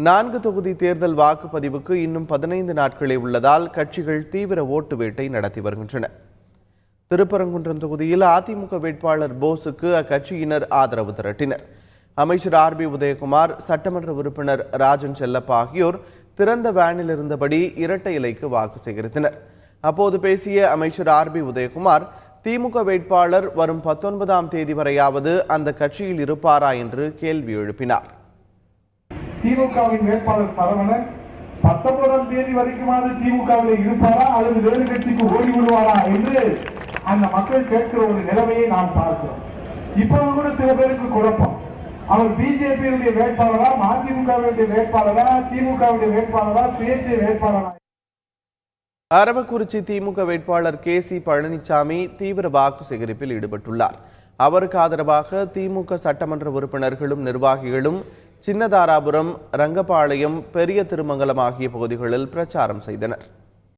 4 தொகுதி தேர்தல் வாக்குப்பதிவுக்கு இன்னும் 15 நாட்களே உள்ளதால் கட்சிகள் தீவிர ஓட்டு வேட்டை நடத்தி வருகின்றன. திருப்பரங்குன்றம் தொகுதியில் அதிமுக வேட்பாளர் போஸுக்கு அக்கட்சியினர் ஆதரவு திரட்டினர். அமைச்சர் ஆர்பி உதயகுமார், சட்டமன்ற உறுப்பினர் ராஜன் செல்லப்பா ஆகியோர் திறந்த வேனில் இருந்தபடி இரட்டை இலைக்கு வாக்கு சேகரித்தனர். அப்போது பேசிய அமைச்சர் ஆர்பி உதயகுமார், திமுக வேட்பாளர் வரும் 19ஆம் தேதி வரையாவது அந்த கட்சியில் இருப்பாரா என்று கேள்வி எழுப்பினார். திமுகவின் வேட்பாளர் சரவணன் 19ஆம் தேதி வரைக்குமாவது திமுகவில் இருப்பாரா அல்லது வேறு கட்சிக்கு ஓடி விடுவாரா என்று அந்த மக்கள் கேட்கிற ஒரு நிலைமையை நாம் பார்க்கிறோம். இப்போது கூட சில பேருக்கு குழப்பம், அவர் பிஜேபியுடைய வேட்பாளரா, அதிமுகவுடைய வேட்பாளரா, திமுகவுடைய வேட்பாளரா, சுயேட்சை வேட்பாளரா? அரவக்குறிச்சி திமுக வேட்பாளர் KC பழனிசாமி தீவிர வாக்கு சேகரிப்பில் ஈடுபட்டுள்ளார். அவருக்கு ஆதரவாக திமுக சட்டமன்ற உறுப்பினர்களும் நிர்வாகிகளும் சின்னதாராபுரம், ரங்கபாளையம், பெரிய திருமங்கலம் ஆகிய பகுதிகளில் பிரச்சாரம் செய்தனர்.